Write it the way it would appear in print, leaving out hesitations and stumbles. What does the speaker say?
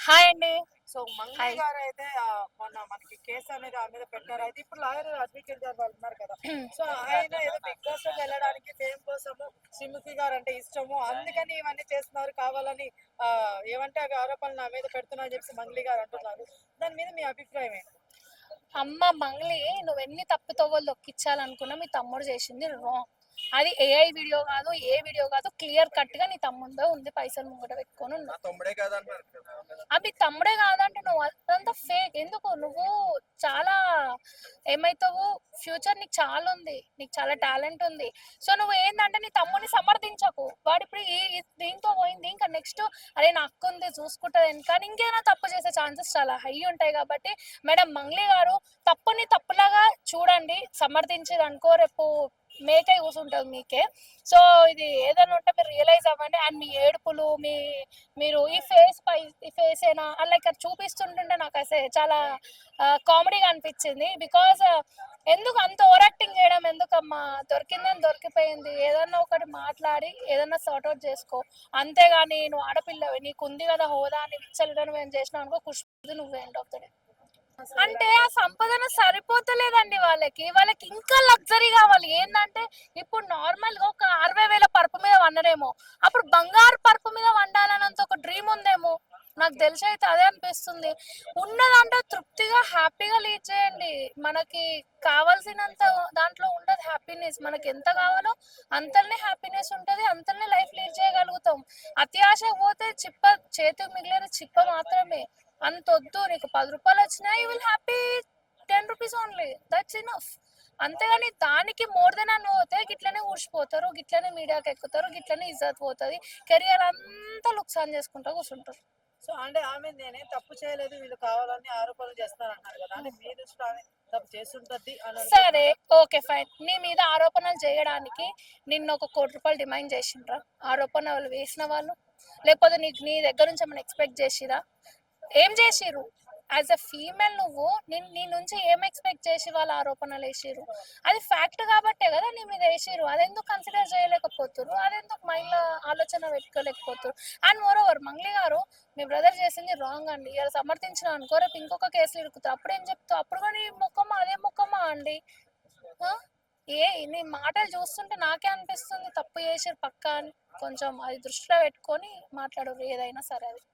Hi అండి. So Mangli hi. గారు అయితే మొన్న మనకి కేసు అనేది ఆమె మీద పెట్టారు. అయితే ఇప్పుడు లాయర్ అడ్వకేట్ గారు వాళ్ళు ఉన్నారు కదా. సో ఆయన ఏదో బిగ్ బాస్ లోకి వెళ్ళడానికి ఫేమ్ కోసము శ్రీముఖి గారు అంటే ఇష్టము అందుకని ఇవన్నీ చేస్తున్నారు కావాలని ఏమంటే అవి ఆరోపణలు నా మీద పెడుతున్నా అని చెప్పి మంగ్లీ గారు అంటున్నారు. దాని మీద మీ అభిప్రాయం ఏంటి? అమ్మ మంగ్లీ, నువ్వెన్ని తప్పు తవ్వలు దొక్కిచ్చాలనుకున్నా మీ తమ్ముడు చేసింది రాంగ్. అది ఏఐ వీడియో కాదు, ఏ వీడియో కాదు, క్లియర్ కట్ గా నీ తమ్ముడే ఉంది, పైసలు ముంగట పెట్టుకొని ఉన్నా. అవి తమ్ముడే కాదంటే నువ్వు అదంతా ఫేక్. ఎందుకు నువ్వు చాలా ఏమైతావు, ఫ్యూచర్ నీకు చాలా ఉంది, నీకు చాలా టాలెంట్ ఉంది. సో నువ్వు ఏంటంటే నీ తమ్ముడిని సమర్థించకు. వాడు ఇప్పుడు దీంతో పోయింది, ఇంకా నెక్స్ట్ అరే నా అక్క ఉంది చూసుకుంటుంది, కానీ ఇంకేమైనా తప్పు చేసే ఛాన్సెస్ చాలా హై ఉంటాయి. కాబట్టి మేడం మంగ్లీ గారు, తప్పుని తప్పులాగా చూడండి, సమర్థించేది అనుకో, రేపు మేకే కూర్చుంటుంది మీకే. సో ఇది ఏదైనా ఉంటే మీరు రియలైజ్ అవ్వండి. అండ్ మీ ఏడుపులు, మీరు ఈ ఫేస్ ఏనా అలా ఇక్కడ చూపిస్తుంటుంటే నాకు అసలు చాలా కామెడీగా అనిపించింది. బికాజ్ ఎందుకు అంత ఓవర్ యాక్టింగ్ చేయడం ఎందుకమ్మా? దొరికిందని దొరికిపోయింది, ఏదన్నా ఒకటి మాట్లాడి ఏదన్నా సార్ట్అవుట్ చేసుకో. అంతేగాని నువ్వు ఆడపిల్లవి, నీకు ఉంది కదా హోదా అని విచ్చలడం ఏం చేసినావు అనుకో, ఖుషి నువ్వు ఎండ్ ఆఫ్ ద డే. అంటే ఆ సంపాదన సరిపోతలేదండి వాళ్ళకి ఇంకా లగ్జరీ కావాలి. ఏంటంటే ఇప్పుడు నార్మల్ గా ఒక 60,000 పరుపు మీద వండరేమో, అప్పుడు బంగారు పరుపు మీద వండాలన్నంత ఒక డ్రీమ్ ఉందేమో. నాకు తెలిసి అయితే అదే అనిపిస్తుంది. ఉన్నదంటే తృప్తిగా హ్యాపీగా లీడ్ చేయండి. మనకి కావాల్సినంత దాంట్లో ఉండదు హ్యాపీనెస్. మనకి ఎంత కావాలో అంతనే హ్యాపీనెస్ ఉంటుంది, అంతనే లైఫ్ లీడ్ చేయగలుగుతాం. అతి ఆశ పోతే చేతికి మిగిలిన చిప్ప మాత్రమే. అంతొద్దు. నీకు 10 రూపాయలు వచ్చినా you will happy 10 rupees only, that's enough. అంతేగాని దానికి మోర్ దెన్ అని పోతే గిట్లనే ఊసిపోతారు, గిట్లనే మీడియాకి ఎక్కుతారు, గిట్లనే ఇజ్జత్ పోతుంది, కెరియర్ అంతా లుక్సాన్ చేసుకుంటూ కూర్చుంటారు. సో అంటే ఆమె నేనేం తప్పు చేయలేదు వీళ్ళు కావాలని ఆరోపణలు చేస్తున్నారు అంటున్నారు కదా. అంటే మీ దృష్టిలో ఆమె తప్పు చేస్తుంటది అని సరే, అనుకుంటున్నారా? Okay, fine. నీ మీద ఆరోపణలు చేయడానికి నిన్ను ఒక 1,00,00,000 డిమాండ్ చేసిండ్రా ఆరోపణలు వేసిన వాళ్ళు? లేకపోతే నీ దగ్గర నుంచి ఏమైనా ఎక్స్పెక్ట్ చేసిరా? ఏం చేసిర్రు? యాజ్ అ ఫీమేల్ నువ్వు నీ నుంచి ఏం ఎక్స్పెక్ట్ చేసి వాళ్ళ ఆరోపణలు వేసిర్రు? అది ఫ్యాక్ట్ కాబట్టే కదా నీ మీద వేసిర్రు. అదెందుకు కన్సిడర్ చేయలేకపోతున్నారు? అదెందుకు మైండ్లో ఆలోచన పెట్టుకోలేకపోతున్నారు? అండ్ మోర్ ఓవర్ మంగ్లీ గారు, మీ బ్రదర్ చేసింది రాంగ్ అండి. ఇలా సమర్థించిన అనుకో, రేపు ఇంకొక కేసులు ఇరుకుతావు. అప్పుడు ఏం చెప్తావు? అప్పుడు కానీ ముఖమా అదే ముఖమా అండి? ఆ? నీ మాటలు చూస్తుంటే నాకే అనిపిస్తుంది తప్పు చేసిర్రు పక్కా అని. కొంచెం అది దృష్టిలో పెట్టుకొని మాట్లాడరు ఏదైనా సరే. అది